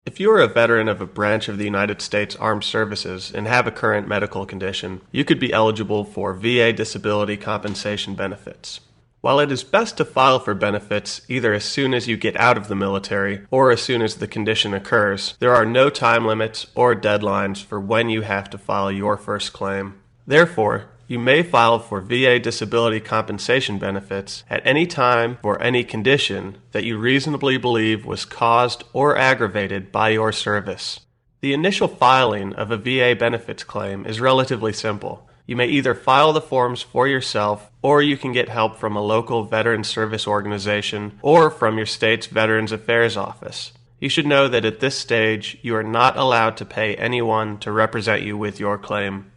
If you are a veteran of a branch of the United States Armed Services and have a current medical condition, you could be eligible for VA disability compensation benefits. While it is best to file for benefits either as soon as you get out of the military or as soon as the condition occurs, there are no time limits or deadlines for when you have to file your first claim. Therefore, you may file for VA disability compensation benefits at any time for any condition that you reasonably believe was caused or aggravated by your service. The initial filing of a VA benefits claim is relatively simple. You may either file the forms for yourself, or you can get help from a local veteran service organization or from your state's Veterans Affairs Office. You should know that at this stage, you are not allowed to pay anyone to represent you with your claim.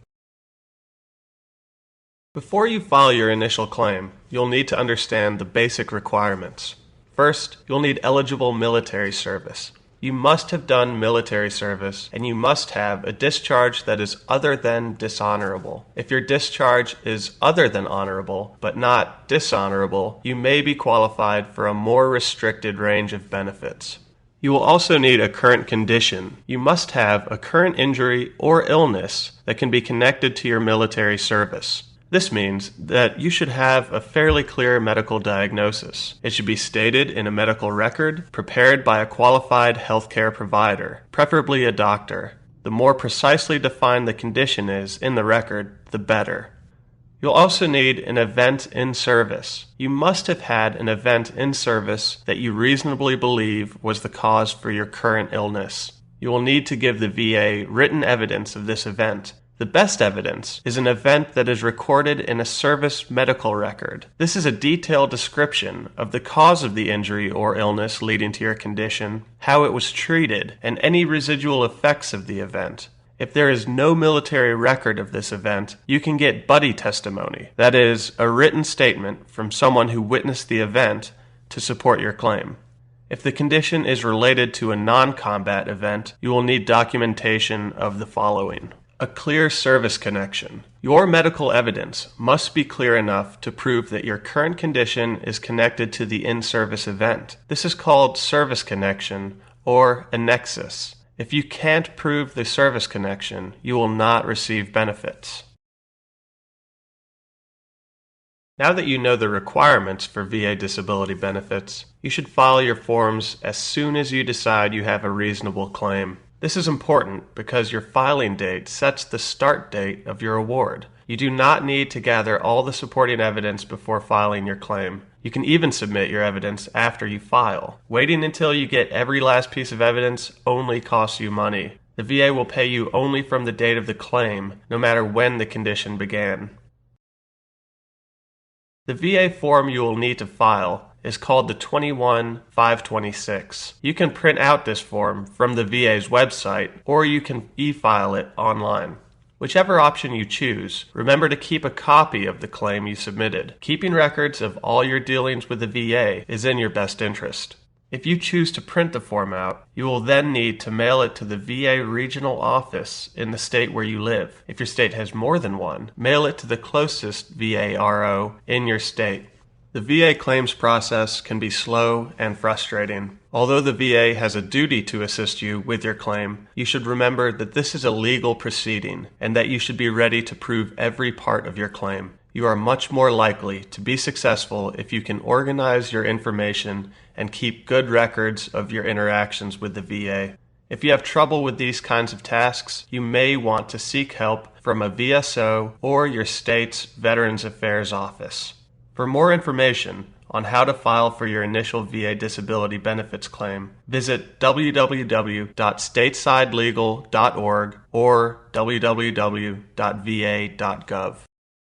Before you file your initial claim, you'll need to understand the basic requirements. First, you'll need eligible military service. You must have done military service, and you must have a discharge that is other than dishonorable. If your discharge is other than honorable, but not dishonorable, you may be qualified for a more restricted range of benefits. You will also need a current condition. You must have a current injury or illness that can be connected to your military service. This means that you should have a fairly clear medical diagnosis. It should be stated in a medical record prepared by a qualified healthcare provider, preferably a doctor. The more precisely defined the condition is in the record, the better. You'll also need an event in service. You must have had an event in service that you reasonably believe was the cause for your current illness. You will need to give the VA written evidence of this event. The best evidence is an event that is recorded in a service medical record. This is a detailed description of the cause of the injury or illness leading to your condition, how it was treated, and any residual effects of the event. If there is no military record of this event, you can get buddy testimony, that is, a written statement from someone who witnessed the event to support your claim. If the condition is related to a non-combat event, you will need documentation of the following. A clear service connection. Your medical evidence must be clear enough to prove that your current condition is connected to the in-service event. This is called service connection or a nexus. If you can't prove the service connection, you will not receive benefits. Now that you know the requirements for VA disability benefits, you should file your forms as soon as you decide you have a reasonable claim. This is important because your filing date sets the start date of your award. You do not need to gather all the supporting evidence before filing your claim. You can even submit your evidence after you file. Waiting until you get every last piece of evidence only costs you money. The VA will pay you only from the date of the claim, no matter when the condition began. The VA form you will need to file is called the 21-526. You can print out this form from the VA's website, or you can e-file it online. Whichever option you choose, remember to keep a copy of the claim you submitted. Keeping records of all your dealings with the VA is in your best interest. If you choose to print the form out, you will then need to mail it to the VA regional office in the state where you live. If your state has more than one, mail it to the closest VA RO in your state. The VA claims process can be slow and frustrating. Although the VA has a duty to assist you with your claim, you should remember that this is a legal proceeding and that you should be ready to prove every part of your claim. You are much more likely to be successful if you can organize your information and keep good records of your interactions with the VA. If you have trouble with these kinds of tasks, you may want to seek help from a VSO or your state's Veterans Affairs Office. For more information on how to file for your initial VA disability benefits claim, visit www.statesidelegal.org or www.va.gov.